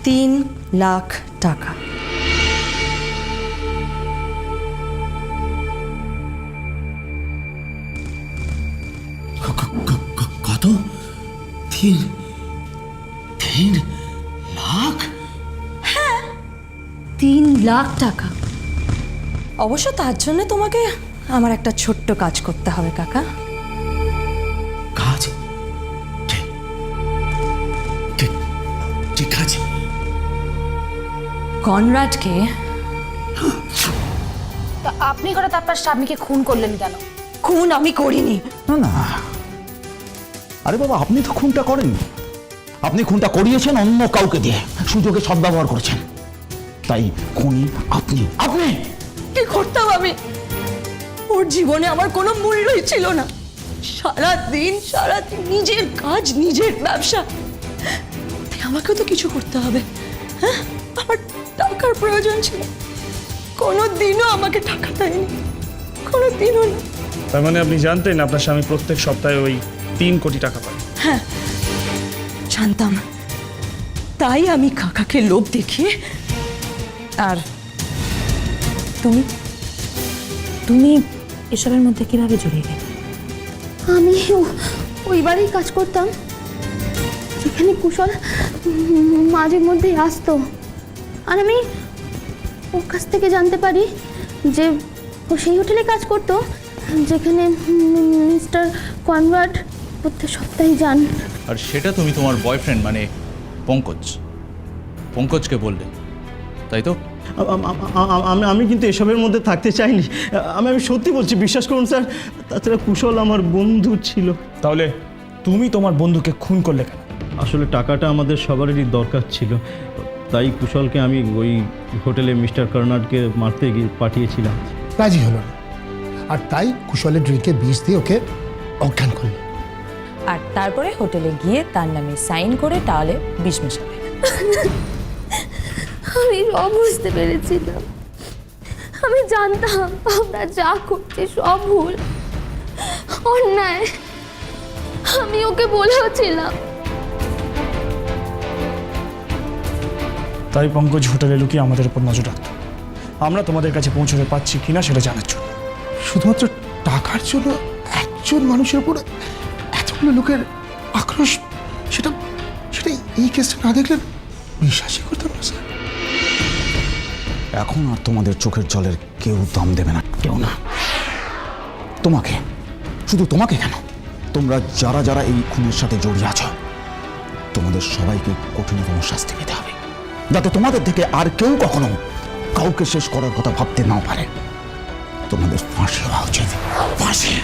3 লাখ টাকা। কত? 3 লাখ? হ্যাঁ, 3 লাখ টাকা। অবশ্য তার জন্য তোমাকে আমার একটা ছোট্ট কাজ করতে হবে কাকা। কাজ? ঠিক আছে। কনরাডকে। তা আপনি হঠাৎ আপনার স্বামীকে খুন করলেন কেন? খুন আমি করিনি। না, আরে বাবা, আপনি তো খুনটা করেননি। আপনি খুনটা করিয়েছেন অন্য কাউকে দিয়ে, সুযোগে সদ্ব্যবহার করেছেন। তাই খুনি আপনি। কি করতাম আমি? ওর জীবনে আমার কোনো মূল্যই ছিল না। সারাদিন নিজের কাজ, নিজের ব্যবসা। আমাকেও তো কিছু করতে হবে। হ্যাঁ, আমার টাকার প্রয়োজন ছিল। কোনোদিনও আমাকে টাকা দেয়নি, কোনোদিনও না। তার মানে আপনি জানতেন আপনার স্বামী প্রত্যেক সপ্তাহে ওই 3 কোটি টাকা পায়? হ্যাঁ, জানতাম। তাই আমি কাকাকে লোভ দেখিয়ে। আর তুমি এসবের মধ্যে কিভাবে জড়িয়ে গেলে? আমি ওই বাড়িই কাজ করতাম, যেখানে কুশল মাঝে মধ্যেই আসতো। আর আমি ওর কাছ থেকে জানতে পারি যে ও সেই হোটেলে কাজ করতো যেখানে মিস্টার কনরাড প্রত্যেক সপ্তাহে যান। আর সেটা তুমি তোমার বয়ফ্রেন্ড মানে পঙ্কজকে বললে, তাই তো? আমি কিন্তু এসবের মধ্যে থাকতে চাইনি। আমি সত্যি বলছি, বিশ্বাস করুন স্যার। তাছাড়া কুশল আমার বন্ধু ছিল। তাহলে তুমি তোমার বন্ধুকে খুন করলে কেন? আসলে টাকাটা আমাদের সবারই দরকার ছিল, তাই কুশলকে আমি ওই হোটেলে মিস্টার কর্নাডকে মারতে গিয়ে পাঠিয়েছিলাম। রাজি হলো না, আর তাই কুশলের ড্রিঙ্কে বিষ দিয়ে ওকে অজ্ঞান করলো। আর তারপরে হোটেলে গিয়ে তার নামে সাইন করে তাহলে বিষ মেশাবে। আমি সব বুঝতে পেরেছিলাম। আমি জানতাম আমরা যা করছি সব ভুল, অন্যায়। আমি ওকে বলেওছিলাম। তাই পঙ্কজ হোটেলে লুকিয়ে আমাদের উপর নজর রাখত। আমরা তোমাদের কাছে পৌঁছতে পারছি কিনা সেটা জানার জন্য। শুধুমাত্র টাকার জন্য একজন মানুষের উপর এতগুলো লোকের আক্রোশ, সেটা সেটা এই কেসটা না দেখলে বিশ্বাসই করতাম না স্যার। এখন আর তোমাদের চোখের জলের কেউ দাম দেবে না, কেউ না। তোমাকে, শুধু তোমাকে কেন, তোমরা যারা যারা এই খুনের সাথে জড়িয়ে আছো, তোমাদের সবাইকে কঠিনতম শাস্তি পেতে হবে, যাতে তোমাদের থেকে আর কেউ কখনো কাউকে শেষ করার কথা ভাবতে নাও পারে। তোমাদের ফাঁসি হওয়া উচিত, ফাঁসি।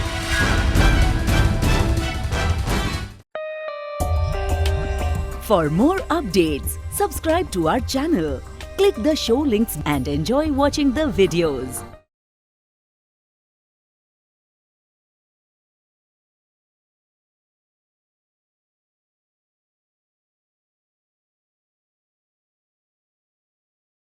For more updates, subscribe to our channel, click the show links and enjoy watching the videos.